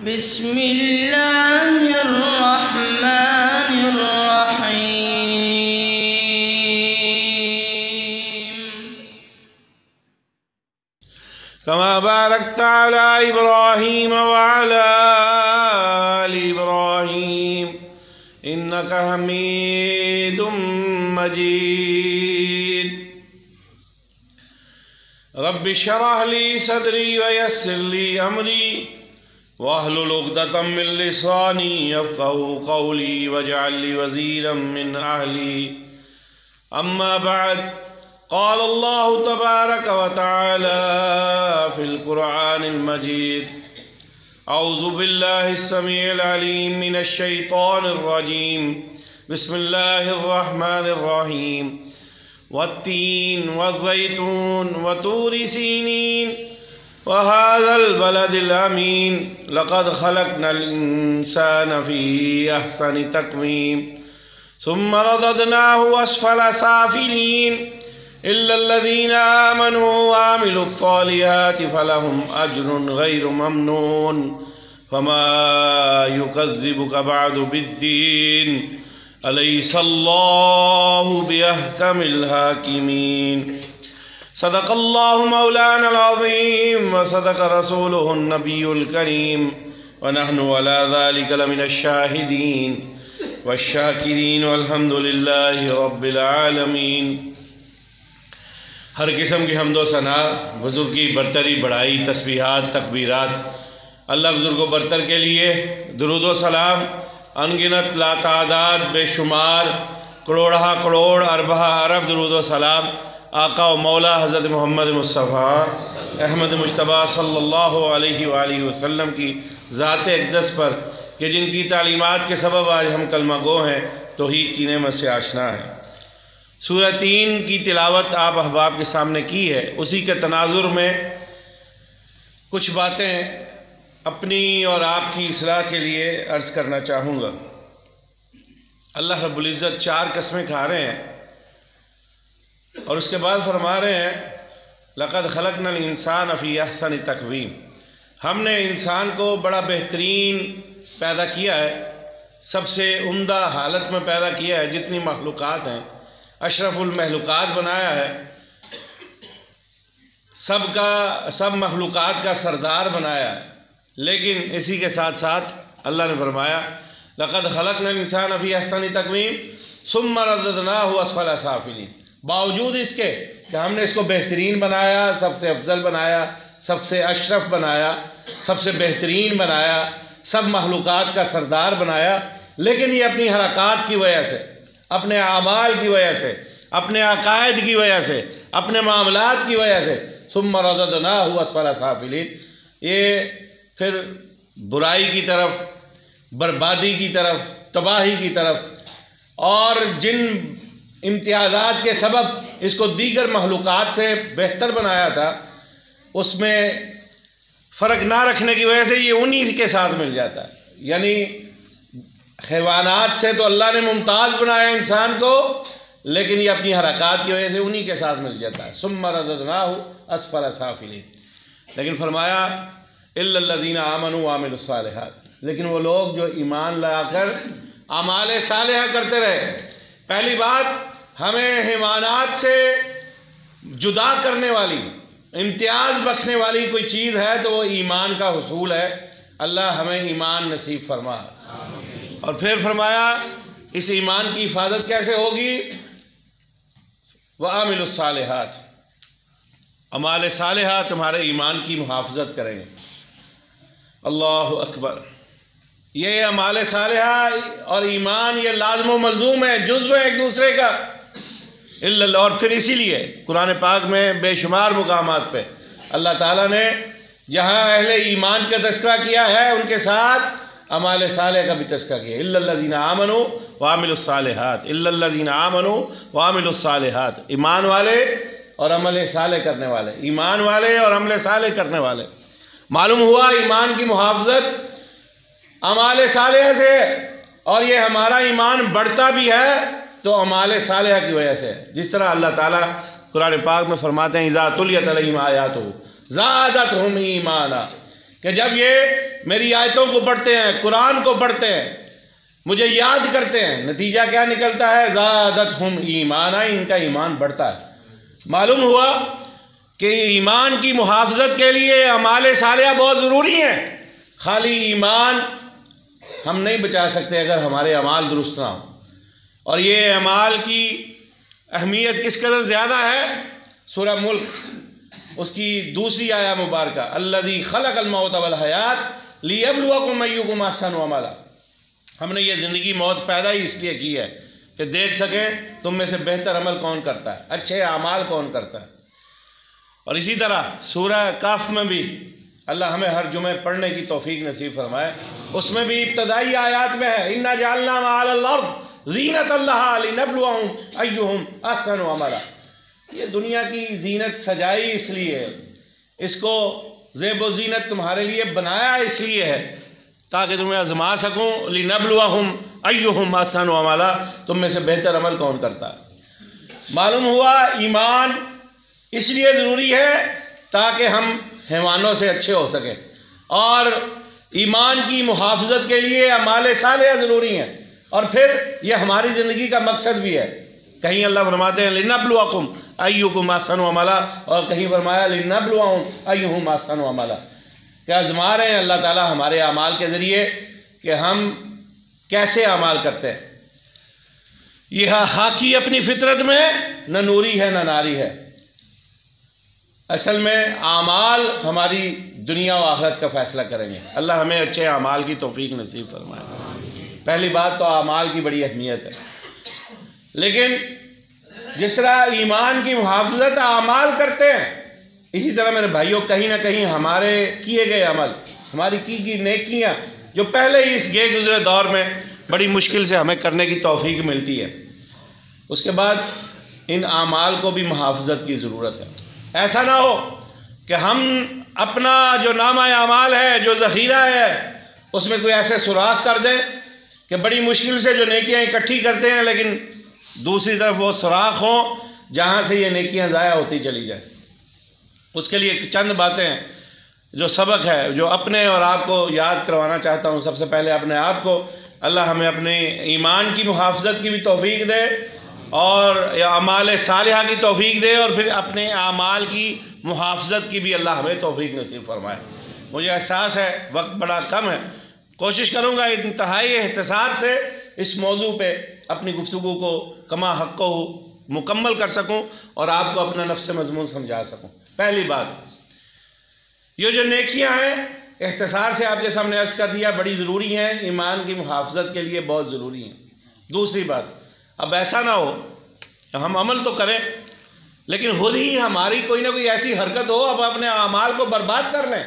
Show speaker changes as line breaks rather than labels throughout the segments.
بسم الله الرحمن الرحيم
كما باركت على إبراهيم وعلى آل إبراهيم إنك حميد مجيد رب اشرح لي صدري ويسر لي أمري واحلل عقدة من لساني يفقهوا قولي واجعل لي وزيرا من أهلي أما بعد قال الله تبارك وتعالى في القرآن المجيد أعوذ بالله السميع العليم من الشيطان الرجيم بسم الله الرحمن الرحيم والتين والزيتون وطور سينين وهذا البلد الأمين لقد خلقنا الإنسان في أحسن تقويم ثم رددناه أسفل سافلين إلا الذين آمنوا وعملوا الصالحات فلهم أجر غير ممنون فما يكذبك بعد بالدين أليس الله بأحكم الحاكمين صدق الله مولانا العظيم وصدق رسوله النبي الكريم ونحن على ذلك لمن الشاهدين والشاكرين والحمد لله رب العالمين۔ ہر قسم کی حمد و ثنا بزرگ کی برتری بڑھائی تسبیحات تکبیرات اللہ بزرگ و برتر کے لیے، درود و سلام انگنت لا تعداد بے شمار کروڑہ کروڑ اربہ ارب درود و سلام آقا و مولا حضرت محمد مصطفیٰ احمد مجتبیٰ صلی اللہ علیہ وآلہ وسلم کی ذات اقدس پر کہ جن کی تعلیمات کے سبب آج ہم کلمہ گو ہیں، توحید کی نعمت سے آشنا ہیں۔ سورہ تین کی تلاوت آپ احباب کے سامنے کی ہے، اسی کے تناظر میں کچھ باتیں اپنی اور آپ کی اصلاح کے لیے عرض کرنا چاہوں گا۔ اللہ رب العزت 4 قسمیں کھا رہے ہیں اور اس کے بعد فرما رہے ہیں لقد خلقنا الانسان فی احسن تقویم، ہم نے انسان کو بڑا بہترین پیدا کیا ہے، سب سے عمدہ حالت میں پیدا کیا ہے، جتنی مخلوقات ہیں اشرف المخلوقات بنایا ہے، سب مخلوقات کا سردار بنایا ہے۔ لیکن اسی کے ساتھ ساتھ اللہ نے فرمایا لقد خلقنا الانسان فی احسن تقویم ثم رددناہ اسفل سافلین، باوجود اس کے کہ ہم نے اس کو بہترین بنایا، سب سے افضل بنایا، سب سے اشرف بنایا، سب سے بہترین بنایا، سب مخلوقات کا سردار بنایا، لیکن یہ اپنی حرکات کی وجہ سے، اپنے اعمال کی وجہ سے، اپنے عقائد کی وجہ سے، اپنے معاملات کی وجہ سے ثم رددناہ اسفل سافلین، یہ پھر برائی کی طرف، بربادی کی طرف، تباہی کی طرف، اور جن امتیازات کے سبب اس کو دیگر مخلوقات سے بہتر بنایا تھا، اس میں فرق نہ رکھنے کی وجہ سے یہ انہی کے ساتھ مل جاتا ہے۔ یعنی حیوانات سے تو اللہ نے ممتاز بنایا انسان کو، لیکن یہ اپنی حرکات کی وجہ سے انہی کے ساتھ مل جاتا ہے۔ ثم رددناہ اسفل سافلین، لیکن فرمایا الا الذین آمنوا وعملوا الصالحات، لیکن وہ لوگ جو ایمان لا کر اعمال صالحہ کرتے رہے۔ پہلی بات، ہمیں حیوانات سے جدا کرنے والی، امتیاز بخشنے والی کوئی چیز ہے تو وہ ایمان کا حصول ہے۔ اللہ ہمیں ایمان نصیب فرما۔ اور پھر فرمایا اس ایمان کی حفاظت کیسے ہوگی؟ وَعَمِلُوا الصَّالِحَاتِ، اعمال صالحہ تمہارے ایمان کی محافظت کریں گے۔ اللہ اکبر، یہ اعمال صالحہ اور ایمان یہ لازم و ملزوم ہے، جزو ہے ایک دوسرے کا۔ اور پھر اسی لیے قرآن پاک میں بے شمار مقامات پہ اللہ تعالیٰ نے جہاں اہل ایمان کا تذکرہ کیا ہے، ان کے ساتھ اعمال صالح کا بھی تذکرہ کیا۔ الا الذین آمنوا وعملوا الصالحات، الا الذین آمنوا وعملوا الصالحات، ایمان والے اور عمل صالح کرنے والے، ایمان والے اور عمل صالح کرنے والے۔ معلوم ہوا ایمان کی محافظت اعمال صالح سے، اور یہ ہمارا ایمان بڑھتا بھی ہے تو اعمال صالحہ کی وجہ سے، جس طرح اللہ تعالیٰ قرآن پاک میں فرماتے ہیں اذا تلیت علیہم آیاتہ زادتہم ایمانا، کہ جب یہ میری آیتوں کو پڑھتے ہیں، قرآن کو پڑھتے ہیں، مجھے یاد کرتے ہیں، نتیجہ کیا نکلتا ہے؟ زادتہم ایمانا، ان کا ایمان بڑھتا ہے۔ معلوم ہوا کہ ایمان کی محافظت کے لیے اعمال صالحہ بہت ضروری ہیں۔ خالی ایمان ہم نہیں بچا سکتے اگر ہمارے اعمال درست نہ ہوں۔ اور یہ اعمال کی اہمیت کس قدر زیادہ ہے؟ سورہ ملک اس کی دوسری آیہ مبارکہ، الذی خلق الموت والحیات لیبلوکم ایکم احسن عملا۔ ہم نے یہ زندگی موت پیدا ہی اس لیے کی ہے کہ دیکھ سکیں تم میں سے بہتر عمل کون کرتا ہے، اچھے اعمال کون کرتا ہے۔ اور اسی طرح سورہ کہف میں بھی اللہ ہمیں ہر جمعے پڑھنے کی توفیق نصیب فرمائے، اس میں بھی ابتدائی آیات میں ہے اِنَّا جَعَلْنَا مَا عَلَى الْأَرْضِ زِينَةً لَهَا لِنَبْلُوَهُمْ أَيُّهُمْ أَحْسَنُ عَمَلًا۔ یہ دنیا کی زینت سجائی اس لیے ہے، اس کو زیب و زینت تمہارے لیے بنایا اس لیے ہے تاکہ تمہیں آزما سکوں، لِنَبْلُوَهُمْ أَيُّهُمْ أَحْسَنُ عَمَلًا، تم میں سے بہتر عمل کون کرتا ہے۔ معلوم ہوا ایمان اس لیے ضروری ہے تاکہ ہم حیوانوں سے اچھے ہو سکیں، اور ایمان کی محافظت کے لیے اعمال صالحہ ضروری ہیں، اور پھر یہ ہماری زندگی کا مقصد بھی ہے۔ کہیں اللہ فرماتے ہیں لِنَبْلُوَکُمْ أَيُّکُمْ أَحْسَنُ عَمَلًا، اور کہیں فرمایا لِنَبْلُوَهُمْ أَيُّهُمْ أَحْسَنُ عَمَلًا، کہ آزما رہے ہیں اللہ تعالیٰ ہمارے اعمال کے ذریعے کہ ہم کیسے اعمال کرتے ہیں۔ یہ خاکی اپنی فطرت میں نہ نوری ہے نہ ناری ہے۔ اصل میں اعمال ہماری دنیا و آخرت کا فیصلہ کریں گے۔ اللہ ہمیں اچھے اعمال کی توفیق نصیب فرمائے۔ پہلی بات تو اعمال کی بڑی اہمیت ہے، لیکن جس طرح ایمان کی محافظت اعمال کرتے ہیں، اسی طرح میرے بھائیوں کہیں نہ کہیں ہمارے کیے گئے عمل، ہماری کی گئی نیکیاں جو پہلے ہی اس گئے گزرے دور میں بڑی مشکل سے ہمیں کرنے کی توفیق ملتی ہے، اس کے بعد ان اعمال کو بھی محافظت کی ضرورت ہے۔ ایسا نہ ہو کہ ہم اپنا جو نامہ اعمال ہے، جو ذخیرہ ہے، اس میں کوئی ایسے سوراخ کر دیں کہ بڑی مشکل سے جو نیکیاں اکٹھی کرتے ہیں، لیکن دوسری طرف وہ سوراخ ہوں جہاں سے یہ نیکیاں ضائع ہوتی چلی جائیں۔ اس کے لیے چند باتیں جو سبق ہے، جو اپنے اور آپ کو یاد کروانا چاہتا ہوں۔ سب سے پہلے اپنے آپ کو اللہ ہمیں اپنے ایمان کی محافظت کی بھی توفیق دے، اور اعمال صالحہ کی توفیق دے، اور پھر اپنے اعمال کی محافظت کی بھی اللہ ہمیں توفیق نصیب فرمائے۔ مجھے احساس ہے وقت بڑا کم ہے، کوشش کروں گا انتہائی اختصار سے اس موضوع پہ اپنی گفتگو کو کما حق کو مکمل کر سکوں اور آپ کو اپنا نفس مضمون سمجھا سکوں۔ پہلی بات، یہ جو نیکیاں ہیں اختصار سے آپ کے سامنے عرض کر دیا، بڑی ضروری ہیں، ایمان کی محافظت کے لیے بہت ضروری ہیں۔ دوسری بات، اب ایسا نہ ہو کہ ہم عمل تو کریں لیکن خود ہی ہماری کوئی نہ کوئی ایسی حرکت ہو اب اپنے اعمال کو برباد کر لیں۔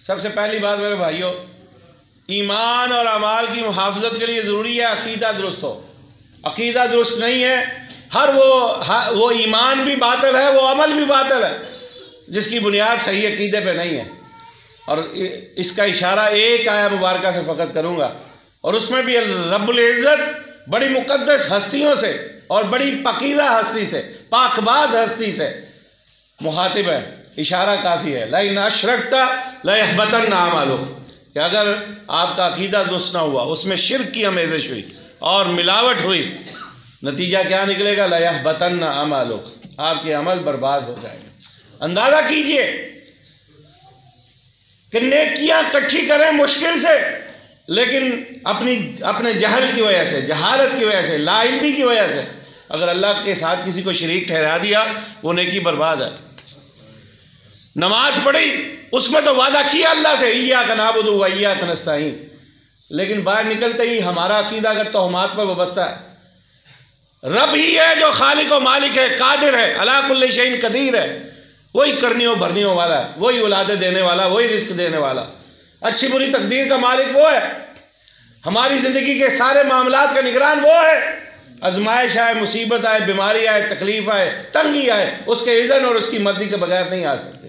سب سے پہلی بات میرے بھائیوں، ایمان اور اعمال کی محافظت کے لیے ضروری ہے عقیدہ درست ہو۔ عقیدہ درست نہیں ہے، وہ ایمان بھی باطل ہے، وہ عمل بھی باطل ہے جس کی بنیاد صحیح عقیدے پہ نہیں ہے۔ اور اس کا اشارہ ایک آیہ مبارکہ سے فقط کروں گا، اور اس میں بھی رب العزت بڑی مقدس ہستیوں سے اور بڑی پاکیزہ ہستی سے، پاک باز ہستی سے مخاطب ہے، اشارہ کافی ہے۔ لَإِنْ أَشْرَكْتَ لَيَحْبَطَنَّ عَمَلُكَ، کہ اگر آپ کا عقیدہ درست نہ ہوا، اس میں شرک کی آمیزش ہوئی اور ملاوٹ ہوئی، نتیجہ کیا نکلے گا؟ لَيَحْبَطَنَّ عَمَلُكَ، آپ کے عمل برباد ہو جائے گا۔ اندازہ کیجئے کہ نیکیاں کٹھی کریں مشکل سے، لیکن اپنے جہل کی وجہ سے، جہالت کی وجہ سے، لا علمی کی وجہ سے اگر اللہ کے ساتھ کسی کو شریک ٹھہرا دیا، وہ نیکی برباد ہے۔ نماز پڑھی، اس میں تو وعدہ کیا اللہ سے ایاک نعبد و ایاک نستعین، لیکن باہر نکلتے ہی ہمارا عقیدہ اگر توہمات پر وابستہ ہے۔ رب ہی ہے جو خالق و مالک ہے، قادر ہے، علی کل شیء قدیر ہے، وہی کرنیوں بھرنیوں والا ہے، وہی اولادیں دینے والا، وہی رزق دینے والا، اچھی بری تقدیر کا مالک وہ ہے، ہماری زندگی کے سارے معاملات کا نگران وہ ہے۔ آزمائش آئے، مصیبت آئے، بیماری آئے، تکلیف آئے، تنگی آئے، اس کے اذن اور اس کی مرضی کے بغیر نہیں آ سکتے،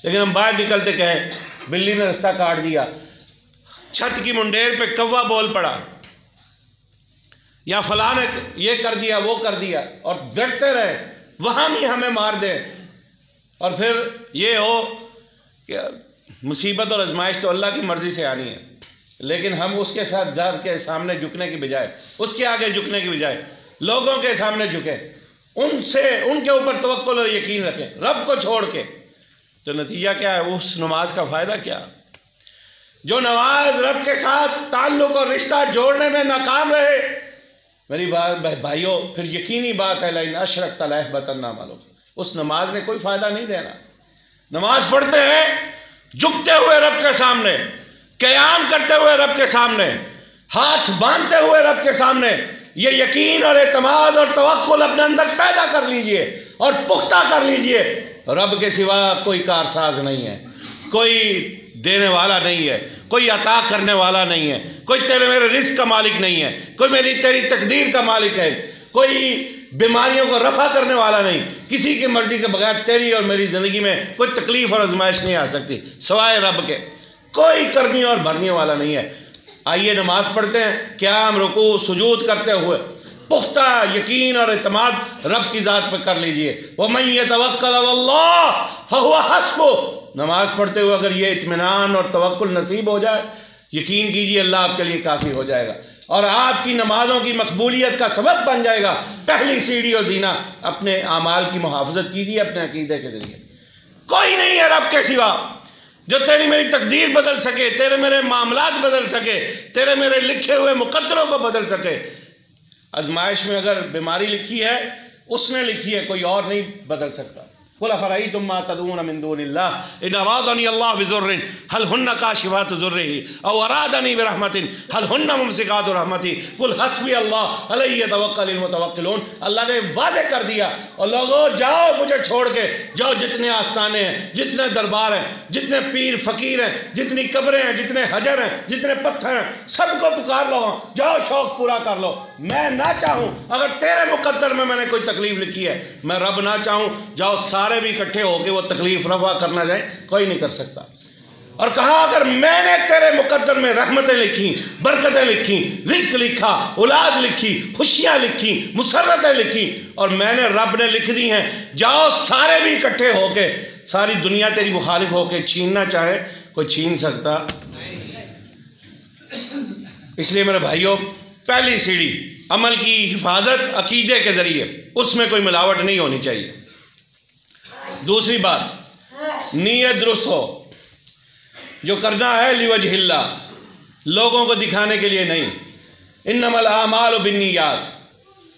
لیکن ہم باہر نکلتے کہیں بلی نے رستہ کاٹ دیا، چھت کی منڈیر پہ کوا بول پڑا، یا فلاں نے یہ کر دیا وہ کر دیا، اور ڈرتے رہے وہاں بھی ہمیں مار دیں، اور پھر یہ ہو کہ مصیبت اور آزمائش تو اللہ کی مرضی سے آنی ہے، لیکن ہم اس کے ساتھ ڈر کے سامنے جھکنے کی بجائے، اس کے آگے جھکنے کی بجائے لوگوں کے سامنے جھکیں، ان کے اوپر توکل اور یقین رکھیں رب کو چھوڑ کے، تو نتیجہ کیا ہے؟ اس نماز کا فائدہ کیا؟ جو نماز رب کے ساتھ تعلق اور رشتہ جوڑنے میں ناکام رہے، میری بھائیوں، پھر یقینی بات ہے لئن اشرکت لَيَحْبَطَنَّ عَمَلُکَ، اس نماز نے کوئی فائدہ نہیں دینا۔ نماز پڑھتے ہیں جھکتے ہوئے رب کے سامنے، قیام کرتے ہوئے رب کے سامنے، ہاتھ باندھتے ہوئے رب کے سامنے، یہ یقین اور اعتماد اور توکل اپنے اندر پیدا کر لیجئے اور پختہ کر لیجئے، رب کے سوا کوئی کارساز نہیں ہے، کوئی دینے والا نہیں ہے، کوئی عطا کرنے والا نہیں ہے، کوئی تیرے میرے رزق کا مالک نہیں ہے، کوئی تیری تقدیر کا مالک ہے، کوئی بیماریوں کو رفع کرنے والا نہیں، کسی کی مرضی کے بغیر تیری اور میری زندگی میں کوئی تکلیف اور آزمائش نہیں آ سکتی سوائے رب کے، کوئی کرنے اور بھرنے والا نہیں ہے۔ آئیے نماز پڑھتے ہیں، قیام رکوع سجود کرتے ہوئے پختہ یقین اور اعتماد رب کی ذات پہ کر لیجئے، وَمَن يَتَوَكَّلْ عَلَى اللَّهِ فَهُوَ حَسْبُهُ، نماز پڑھتے ہوئے اگر یہ اطمینان اور توکل نصیب ہو جائے، یقین کیجئے اللہ آپ کے لیے کافی ہو جائے گا اور آپ کی نمازوں کی مقبولیت کا سبب بن جائے گا۔ پہلی سیڑھی اور زینہ اپنے اعمال کی محافظت کیجئے اپنے عقیدے کے ذریعے۔ کوئی نہیں ہے رب کے سوا جو تیری میری تقدیر بدل سکے، تیرے میرے معاملات بدل سکے، تیرے میرے لکھے ہوئے مقدروں کو بدل سکے۔ آزمائش میں اگر بیماری لکھی ہے اس نے لکھی ہے، کوئی اور نہیں بدل سکتا۔ قُلْ أَفَرَأَيْتُم مَّا تَدْعُونَ مِن دُونِ اللَّهِ إِنْ أَرَادَنِي اللَّهُ بِضُرٍّ هَلْ هُنَّ كَاشِفَاتُ ضُرِّهِ أَوْ أَرَادَنِي بِرَحْمَةٍ هَلْ هُنَّ مُمْسِكَاتُ رَحْمَتِهِ قُلْ حَسْبِيَ اللَّهُ عَلَيْهِ يَتَوَكَّلُ الْمُتَوَكِّلُونَ، اللہ نے واضح کر دیا، اور لوگوں جاؤ مجھے چھوڑ کے، جاؤ جتنے آستانے ہیں، جتنے دربار ہیں، جتنے پیر فقیر ہیں، جتنی قبریں ہیں، جتنے حجر ہیں، جتنے پتھر ہیں، سب کو پکار لو، جاؤ شوق پورا کر لو۔ میں نہ چاہوں، اگر تیرے مقدر میں نے کوئی تکلیف لکھی ہے، میں رب نہ چاہوں، جاؤ سارے بھی اکٹھے ہو کے وہ تکلیف رفع کرنا جائیں، کوئی نہیں کر سکتا۔ اور کہا اگر میں نے تیرے مقدر میں رحمتیں لکھی، برکتیں لکھی، رزق لکھا، اولاد لکھی، خوشیاں لکھی، مسرتیں لکھی، اور میں نے رب نے لکھ دی ہیں، جاؤ سارے بھی اکٹھے ہو کے، ساری دنیا تیری مخالف ہو کے چھیننا چاہے، کوئی چھین سکتا۔ اس لیے میرے بھائیوں، پہلی سیڑھی عمل کی حفاظت عقیدے کے ذریعے، اس میں کوئی ملاوٹ نہیں ہونی چاہیے۔ دوسری بات، نیت درست ہو، جو کرنا ہے لوجہ اللہ، لوگوں کو دکھانے کے لیے نہیں۔ انما الاعمال بالنیات،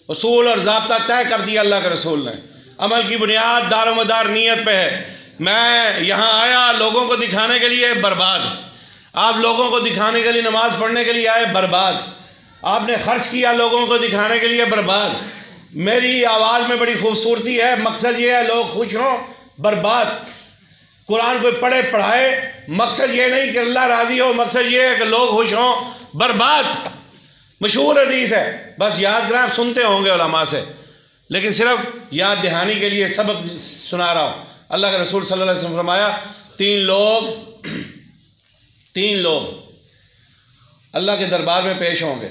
اصول اور ضابطہ طے کر دیا اللہ کے رسول نے، عمل کی بنیاد دار و مدار نیت پہ ہے۔ میں یہاں آیا لوگوں کو دکھانے کے لیے، برباد۔ آپ لوگوں کو دکھانے کے لیے نماز پڑھنے کے لیے آئے، برباد۔ آپ نے خرچ کیا لوگوں کو دکھانے کے لیے، برباد۔ میری آواز میں بڑی خوبصورتی ہے، مقصد یہ ہے لوگ خوش ہوں، برباد۔ قرآن کوئی پڑھے پڑھائے، مقصد یہ نہیں کہ اللہ راضی ہو، مقصد یہ ہے کہ لوگ خوش ہوں، برباد۔ مشہور حدیث ہے، بس یاد کریں، آپ سنتے ہوں گے علماء سے، لیکن صرف یاد دہانی کے لیے سبق سنا رہا ہوں۔ اللہ کے رسول صلی اللہ علیہ وسلم فرمایا، تین لوگ اللہ کے دربار میں پیش ہوں گے،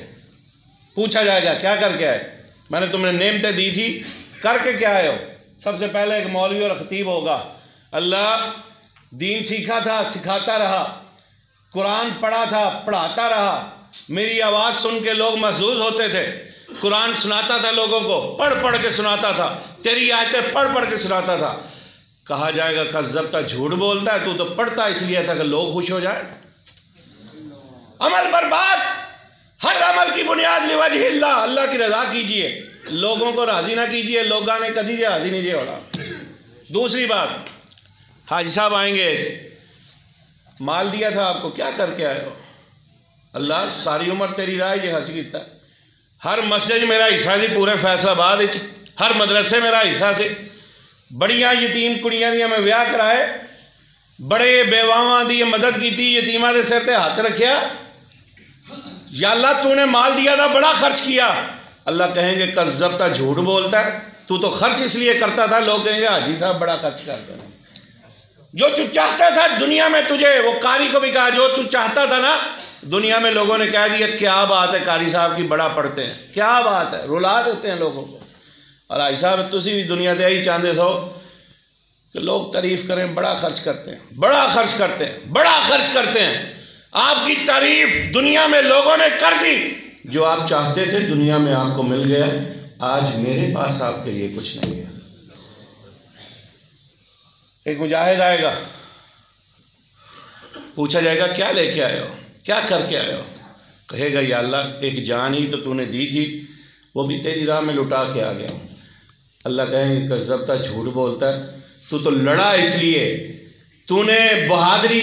پوچھا جائے گا کیا کر کے آئے؟ میں نے تمہیں نعمتیں دی تھی، کر کے کیا آئے ہو؟ سب سے پہلے ایک مولوی اور خطیب ہوگا، اللہ دین سیکھا تھا، سکھاتا رہا، قرآن پڑھا تھا، پڑھاتا رہا، میری آواز سن کے لوگ محظوظ ہوتے تھے، قرآن سناتا تھا لوگوں کو، پڑھ کے سناتا تھا، تیری آیتیں پڑھ کے سناتا تھا۔ کہا جائے گا کذبتا، جھوٹ بولتا ہے، تو پڑھتا اس لیے تھا کہ لوگ خوش ہو جائے۔ عمل برباد۔ ہر عمل کی بنیاد لوجہ اللہ، اللہ کی رضا کیجئے، لوگوں کو راضی نہ کیجئے، لوگاں نے کدی راضی نہیں جے ہونا۔ دوسری بات، حاجی صاحب آئیں گے، مال دیا تھا آپ کو، کیا کر کے آئے ہو؟ اللہ ساری عمر تیری راہ یہ حج کیتا، ہر مسجد میرا حصہ سی، پورے فیصل آباد، ہر مدرسے میرا حصہ سی، بڑیاں یتیم کڑیاں دیا میں ویاہ کرائے، بڑے بیواواں دی مدد کی تھی، یتیماں دے سر تے ہاتھ رکھیا، یا اللہ تو نے مال دیا تھا، بڑا خرچ کیا۔ اللہ کہیں گے کذبتا، جھوٹ بولتا ہے، تو خرچ اس لیے کرتا تھا، لوگ کہیں گے حاجی صاحب بڑا خرچ کرتا ہے۔ جو تو چاہتا تھا دنیا میں تجھے، وہ قاری کو بھی کہا جو تو چاہتا تھا نا دنیا میں، لوگوں نے کہہ دیا کیا بات ہے قاری صاحب کی، بڑا پڑھتے ہیں، کیا بات ہے، رلا دیتے ہیں لوگوں کو۔ اور حاجی صاحب تسی بھی دنیا دے ہی چاہتے سو، کہ لوگ تعریف کریں، بڑا خرچ کرتے ہیں، بڑا خرچ کرتے ہیں، بڑا خرچ کرتے ہیں. آپ کی تعریف دنیا میں لوگوں نے کر دی. جو آپ چاہتے تھے دنیا میں آپ کو مل گیا. آج میرے پاس آپ کے لیے کچھ نہیں ہے. ایک مجاہد آئے گا، پوچھا جائے گا کیا لے کے آئے ہو، کیا کر کے آئے ہو؟ کہے گا یا اللہ ایک جان ہی تو نے دی تھی، وہ بھی تیری راہ میں لٹا کے آ گیا ہوں. اللہ کہیں گے کذبتا، جھوٹ بولتا ہے، تو لڑا اس لیے، تو نے بہادری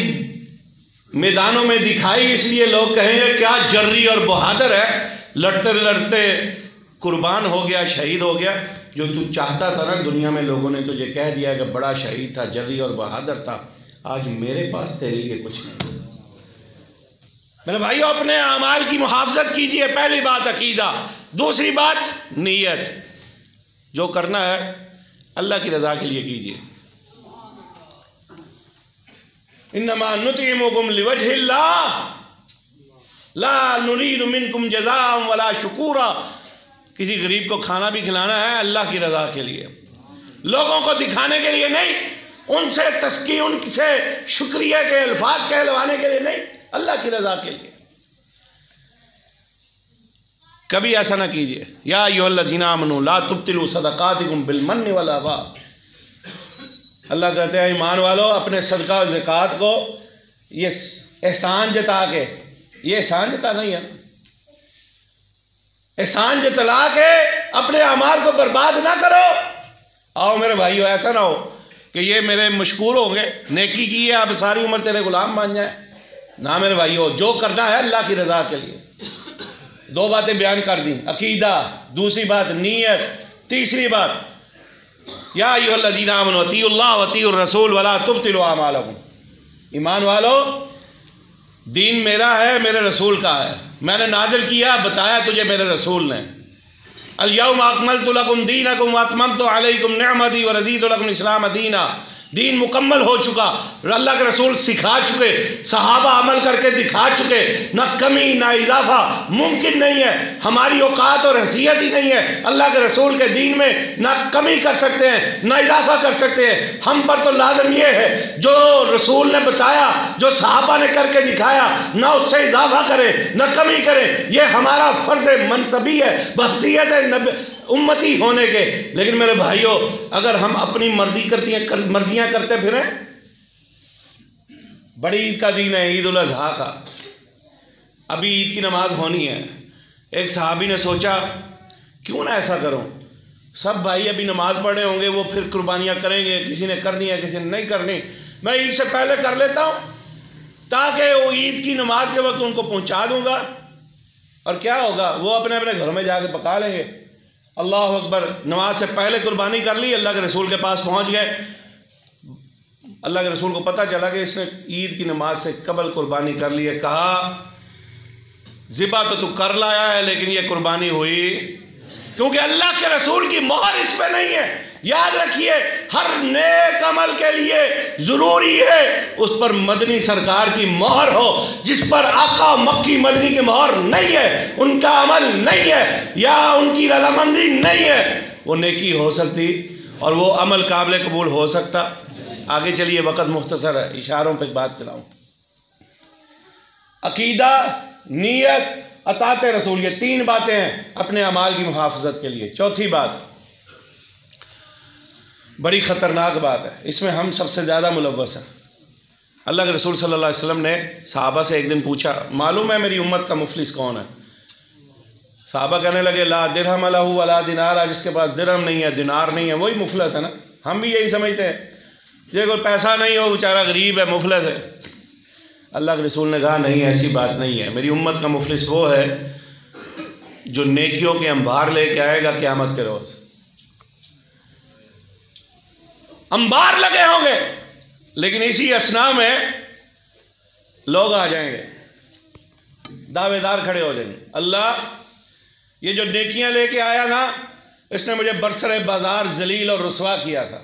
میدانوں میں دکھائی اس لیے لوگ کہیں گے کیا جری اور بہادر ہے، لڑتے لڑتے قربان ہو گیا، شہید ہو گیا. جو تو چاہتا تھا نا دنیا میں لوگوں نے تجھے کہہ دیا کہ بڑا شہید تھا، جری اور بہادر تھا. آج میرے پاس تیرے لیے کچھ نہیں. میرے بھائیو اپنے اعمال کی محافظت کیجئے. پہلی بات عقیدہ، دوسری بات نیت. جو کرنا ہے اللہ کی رضا کے لیے کیجئے. انما نطعمکم لوجہ اللہ لا نرید منکم جزاء ولا شکورا. کسی غریب کو کھانا بھی کھلانا ہے اللہ کی رضا کے لیے، لوگوں کو دکھانے کے لیے نہیں، ان سے تسکی، ان سے شکریہ کے الفاظ کہلوانے کے لیے نہیں، اللہ کی رضا کے لیے. کبھی ایسا نہ کیجئے. یا ایھا الذین آمنوا لا تبطلوا صدقاتکم بالمن والاذی. اللہ کہتے ہیں ایمان والو اپنے صدقہ و زکوٰۃ کو یہ احسان جتا کے، یہ احسان جتا نہیں ہے، احسان جتلا کے اپنے اعمال کو برباد نہ کرو. آؤ میرے بھائیو ایسا نہ ہو کہ یہ میرے مشکور ہوں گے، نیکی کی ہے اب ساری عمر تیرے غلام بن جائیں. نہ میرے بھائیو، جو کرنا ہے اللہ کی رضا کے لیے. دو باتیں بیان کر دیں، عقیدہ، دوسری بات نیت، تیسری بات یا ایھا الذین آمنوا اطیعوا اللہ واطیعوا الرسول ولا تبطلوا اعمالکم. ایمان والو دین میرا ہے، میرے رسول کا ہے، میں نے نازل کیا، بتایا تجھے میرے رسول نے. الیوم اکملت لکم دینکم واتممت علیکم نعمتی ورضیت لکم الاسلام دینا. دین مکمل ہو چکا، اللہ کے رسول سکھا چکے، صحابہ عمل کر کے دکھا چکے. نہ کمی نہ اضافہ ممکن نہیں ہے، ہماری اوقات اور حیثیت ہی نہیں ہے اللہ کے رسول کے دین میں نہ کمی کر سکتے ہیں نہ اضافہ کر سکتے ہیں. ہم پر تو لازم یہ ہے جو رسول نے بتایا، جو صحابہ نے کر کے دکھایا، نہ اس سے اضافہ کریں نہ کمی کریں. یہ ہمارا فرض منصبی ہے بحیثیت امتی ہونے کے. لیکن میرے بھائیوں اگر ہم اپنی مرضیاں کرتے پھریں، بڑی عید کا دن ہے، عید الاضحیٰ کا، ابھی عید کی نماز ہونی ہے. ایک صحابی نے سوچا کیوں نہ ایسا کروں، سب بھائی ابھی نماز پڑھے ہوں گے، وہ پھر قربانیاں کریں گے، کسی نے کرنی ہے کسی نے نہیں کرنی، میں عید سے پہلے کر لیتا ہوں تاکہ وہ عید کی نماز کے وقت ان کو پہنچا دوں گا. اور کیا ہوگا، وہ اپنے اپنے گھروں میں جا کے پکا لیں گے. اللہ اکبر، نماز سے پہلے قربانی کر لی، اللہ کے رسول کے پاس پہنچ گئے. اللہ کے رسول کو پتہ چلا کہ اس نے عید کی نماز سے قبل قربانی کر لی ہے. کہا ذبح تو کر لایا ہے لیکن یہ قربانی ہوئی کیونکہ اللہ کے رسول کی مہر اس پہ نہیں ہے. یاد رکھیے ہر نیک عمل کے لیے ضروری ہے اس پر مدنی سرکار کی مہر ہو. جس پر آقا مکی مدنی کی مہر نہیں ہے، ان کا عمل نہیں ہے یا ان کی رضامندی نہیں ہے، وہ نیکی ہو سکتی اور وہ عمل قابل قبول ہو سکتا. آگے چلیے، وقت مختصر ہے، اشاروں پہ بات چلاؤں. عقیدہ، نیت، اطاعت رسول، یہ تین باتیں ہیں اپنے اعمال کی محافظت کے لیے. چوتھی بات بڑی خطرناک بات ہے، اس میں ہم سب سے زیادہ ملوث ہیں. اللہ کے رسول صلی اللہ علیہ وسلم نے صحابہ سے ایک دن پوچھا معلوم ہے میری امت کا مفلس کون ہے؟ صحابہ کہنے لگے لا درہم لہ ولا دینار. جس کے پاس درہم نہیں ہے دینار نہیں ہے وہی مفلس ہے نا. ہم بھی یہی سمجھتے ہیں، یہ کوئی پیسہ نہیں ہو بیچارہ غریب ہے مفلس ہے. اللہ کے رسول نے کہا نہیں، ایسی بات نہیں ہے. میری امت کا مفلس وہ ہے جو نیکیوں کے انبار لے کے آئے گا قیامت کے روز. انبار لگے ہوں گے لیکن اسی اثناء میں لوگ آ جائیں گے، دعوے دار کھڑے ہو جائیں گے. اللہ یہ جو نیکیاں لے کے آیا نا، اس نے مجھے برسر بازار ذلیل اور رسوا کیا تھا.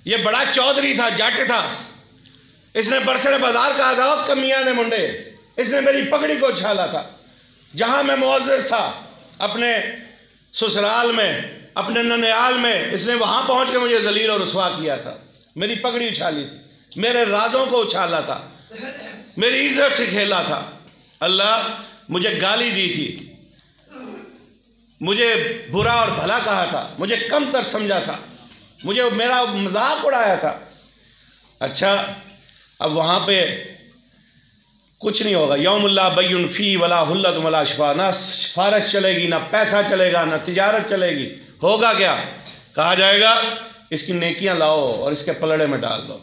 یہ بڑا چودھری تھا، جٹ تھا، اس نے برسر بازار کہا تھا کمیاں نے منڈے. اس نے میری پگڑی کو چھالا تھا. جہاں میں معزز تھا اپنے سسرال میں، اپنے ننیال میں اس نے وہاں پہنچ کے مجھے ذلیل اور رسوا کیا تھا، میری پگڑی اچھالی تھی، میرے رازوں کو اچھالا تھا، میری عزت سے کھیلا تھا، اللہ مجھے گالی دی تھی، مجھے برا اور بھلا کہا تھا، مجھے کم تر سمجھا تھا، مجھے میرا مذاق اڑایا تھا۔ اچھا اب وہاں پہ کچھ نہیں ہوگا، یوم اللہ بین فی ولا حلت ولا شفا، نہ سفارش چلے گی، نہ پیسہ چلے گا، نہ تجارت چلے گی۔ ہوگا کیا؟ کہا جائے گا اس کی نیکیاں لاؤ اور اس کے پلڑے میں ڈال دو۔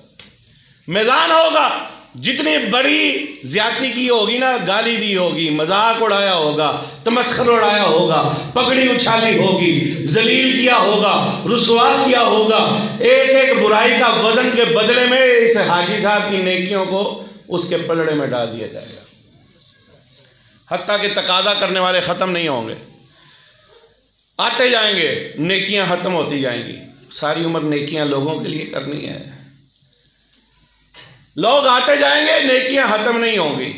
میدان ہوگا، جتنی بڑی زیادتی کی ہوگی نا، گالی دی ہوگی، مذاق اڑایا ہوگا، تمسخر اڑایا ہوگا، پگڑی اچھالی ہوگی، ذلیل کیا ہوگا، رسوا کیا ہوگا، ایک ایک برائی کا وزن کے بدلے میں اس حاجی صاحب کی نیکیوں کو اس کے پلڑے میں ڈال دیا جائے گا۔ حتیٰ کہ تقاضا کرنے والے ختم نہیں ہوں گے، آتے جائیں گے، نیکیاں ختم ہوتی جائیں گی۔ ساری عمر نیکیاں لوگوں کے لیے کرنی ہے، لوگ آتے جائیں گے، نیکیاں ختم نہیں ہوں گی،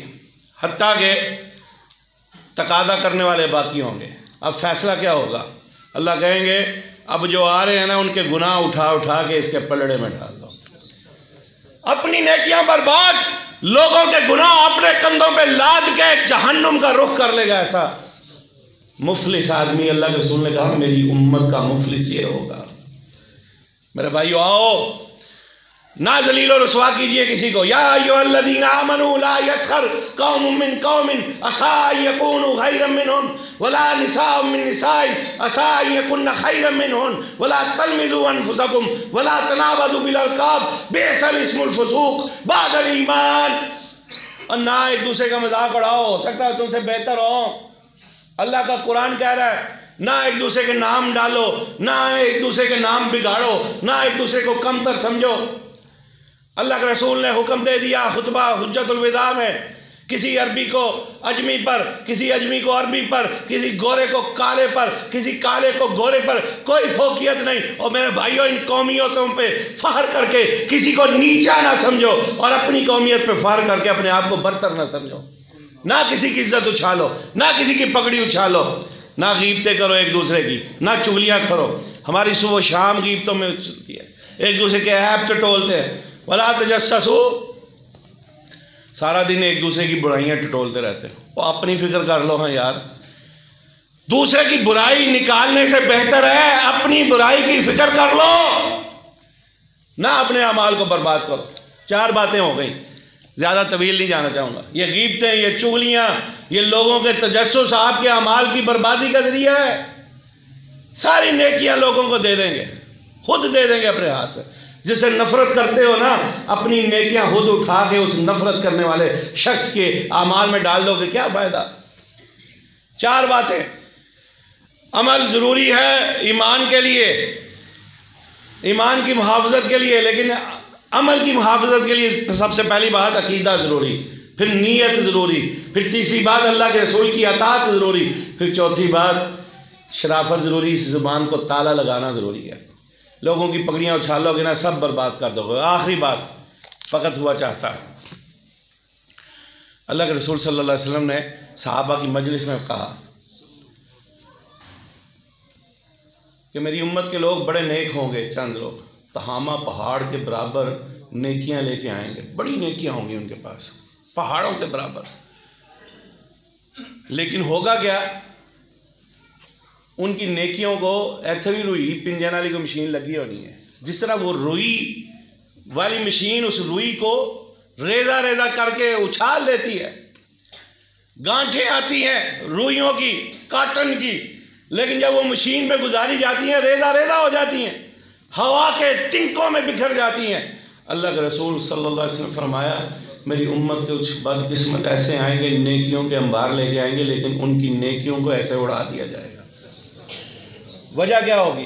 حتیٰ کہ تقاضا کرنے والے باقی ہوں گے۔ اب فیصلہ کیا ہوگا؟ اللہ کہیں گے اب جو آ رہے ہیں نا ان کے گناہ اٹھا اٹھا کے اس کے پلڑے میں ڈال دو۔ اپنی نیکیاں برباد، لوگوں کے گناہ اپنے کندھوں پہ لاد کے جہنم کا رخ کر لے گا۔ ایسا مفلس آدمی، اللہ کے رسول نے کہا میری امت کا مفلس یہ ہوگا۔ میرے بھائیو آؤ، نہ ذلیل و رسوا کیجئے کسی کو۔ یا ایھا الذین آمنوا لا یسخر قوم من قوم عسیٰ ان یکونوا خیرا منہم ولا نساء من نساء عسیٰ ان یکن خیرا منہن ولا تلمزوا انفسکم ولا تنابزوا بالالقاب بئس الاسم الفسوق بعد الایمان۔ اور نہ ایک دوسرے کا مذاق اڑاؤ، ہو سکتا ہے تم سے بہتر ہو۔ اللہ کا قرآن کہہ رہا ہے نہ ایک دوسرے کے نام ڈالو، نہ ایک دوسرے کے نام بگاڑو، نہ ایک دوسرے کو کم تر سمجھو۔ اللہ کے رسول نے حکم دے دیا خطبہ حجت الوداع میں، کسی عربی کو اجمی پر، کسی اجمی کو عربی پر، کسی گورے کو کالے پر، کسی کالے کو گورے پر، کوئی فوقیت نہیں۔ اور میرے بھائیوں ان قومیتوں پہ فخر کر کے کسی کو نیچا نہ سمجھو، اور اپنی قومیت پہ فخر کر کے اپنے آپ کو برتر نہ سمجھو۔ نہ کسی کی عزت اچھالو، نہ کسی کی پگڑی اچھالو، نہ غیبتیں کرو ایک دوسرے کی، نہ چغلیاں کرو۔ ہماری صبح و شام غیبتوں میں چلتی ہے، ایک دوسرے کے عیب ٹٹولتے ہیں۔ ولا تجسسوا، سارا دن ایک دوسرے کی برائیاں ٹٹولتے رہتے ہیں۔ وہ اپنی فکر کر لو، ہاں یار، دوسرے کی برائی نکالنے سے بہتر ہے اپنی برائی کی فکر کر لو، نہ اپنے اعمال کو برباد کرو۔ 4 باتیں ہو گئیں، زیادہ طویل نہیں جانا چاہوں گا۔ یہ غیبتیں، یہ چغلیاں، یہ لوگوں کے تجسس آپ کے اعمال کی بربادی کا ذریعہ ہے۔ ساری نیکیاں لوگوں کو دے دیں گے، خود دے دیں گے اپنے ہاتھ سے۔ جس سے نفرت کرتے ہو نا، اپنی نیکیاں خود اٹھا کے اس نفرت کرنے والے شخص کے اعمال میں ڈال دو گے، کیا فائدہ؟ 4 باتیں۔ عمل ضروری ہے ایمان کے لیے، ایمان کی محافظت کے لیے، لیکن عمل کی محافظت کے لیے سب سے پہلی بات عقیدہ ضروری، پھر نیت ضروری، پھر تیسری بات اللہ کے رسول کی اطاعت ضروری، پھر چوتھی بات شرافت ضروری، اس زبان کو تالا لگانا ضروری ہے۔ لوگوں کی پگڑیاں اچھالو گے نا، سب برباد کر دو گے۔ آخری بات فقط ہوا چاہتا ہے، اللہ کے رسول صلی اللہ علیہ وسلم نے صحابہ کی مجلس میں کہا کہ میری امت کے لوگ بڑے نیک ہوں گے، چند لوگ تہامہ پہاڑ کے برابر نیکیاں لے کے آئیں گے، بڑی نیکیاں ہوں گی ان کے پاس، پہاڑوں کے برابر۔ لیکن ہوگا کیا؟ ان کی نیکیوں کو ایتھوی روئی پنجن والی کو مشین لگی ہونی ہے، جس طرح وہ روئی والی مشین اس روئی کو ریزہ ریزہ کر کے اچھال دیتی ہے، گانٹھیں آتی ہیں روئیوں کی، کاٹن کی، لیکن جب وہ مشین پہ گزاری جاتی ہیں ریزہ ریزہ ہو جاتی ہیں، ہوا کے ٹنکوں میں بکھر جاتی ہیں۔ اللہ کے رسول صلی اللہ علیہ وسلم فرمایا میری امت کے کچھ بدقسمت ایسے آئیں گے، نیکیوں کے انبار لے کے آئیں گے، لیکن ان کی نیکیوں کو ایسے اڑا دیا جائے گا۔ وجہ کیا ہوگی؟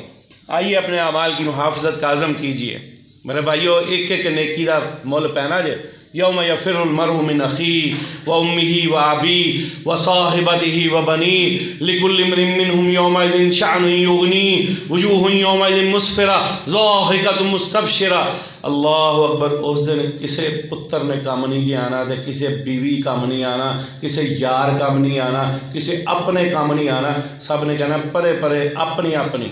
آئیے اپنے اعمال کی محافظت کا عزم کیجئے میرے بھائیو۔ ایک ایک نیکی دا مول پینا جے۔ یوم یفر المرء من اخیہ و امہ و ابیہ و صاحبتہ و بنیہ لکل امرئ منہم یومئذ شأن یغنیہ وجوہ یومئذ مسفرہ ضاحکۃ مستبشرہ۔ اللہ اکبر۔ اس دن کسے پتر نے کام نہیں جی آنا، تے کسے بیوی کام نہیں آنا، کسے یار کام نہیں آنا، کسے اپنے کام نہیں آنا، سب نے کہنا پرے پرے اپنی اپنی۔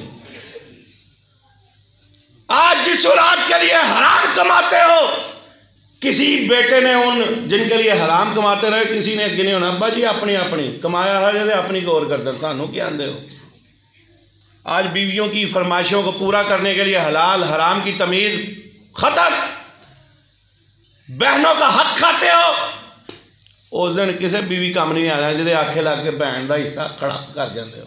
جس اولاد کے لیے حرام کماتے ہو، کسی بیٹے نے ان جن کے لیے حرام کماتے رہے کسی نے گنے ہونا ابا جی اپنی اپنی کمایا ہے جیسے اپنی غور کرتے سانو کیا آندے ہو۔ آج بیویوں کی فرمائشوں کو پورا کرنے کے لیے حلال حرام کی تمیز ختم، بہنوں کا حق کھاتے ہو، اس دن کسی بیوی کام نہیں آ رہا جیسے آنکھیں لگ کے بہن کا حصہ کھڑا کر جاتے ہو۔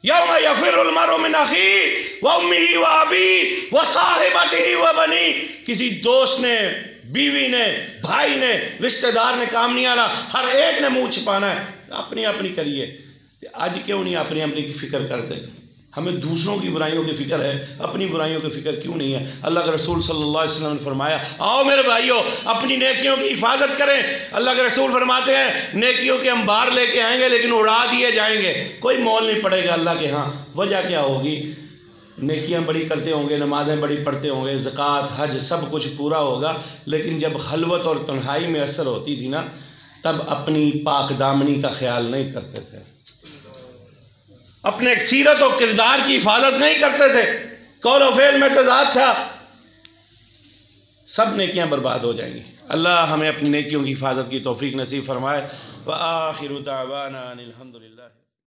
یوم یفر المرء من اخیہ وامہ وابیہ وصاحبتہ وبنیہ، کسی دوست نے، بیوی نے، بھائی نے، رشتہ دار نے کام نہیں آنا، ہر ایک نے منہ چھپانا ہے، اپنی اپنی کریے۔ آج کیوں نہیں اپنی اپنی کی فکر کرتے؟ ہمیں دوسروں کی برائیوں کی فکر ہے، اپنی برائیوں کی فکر کیوں نہیں ہے؟ اللہ کے رسول صلی اللہ علیہ وسلم نے فرمایا آؤ میرے بھائیوں اپنی نیکیوں کی حفاظت کریں۔ اللہ کے رسول فرماتے ہیں نیکیوں کے انبار لے کے آئیں گے لیکن اڑا دیے جائیں گے، کوئی مول نہیں پڑے گا اللہ کے ہاں۔ وجہ کیا ہوگی؟ نیکیاں بڑی کرتے ہوں گے، نمازیں بڑی پڑھتے ہوں گے، زکوٰۃ حج سب کچھ پورا ہوگا، لیکن جب خلوت اور تنہائی میں اثر ہوتی تھی نا تب اپنی پاک دامنی کا خیال نہیں کرتے تھے، اپنے سیرت و کردار کی حفاظت نہیں کرتے تھے، قول و فعل میں تضاد تھا، سب نیکیاں برباد ہو جائیں گی۔ اللہ ہمیں اپنی نیکیوں کی حفاظت کی توفیق نصیب فرمائے۔ وآخر دعوانا ان الحمد للہ۔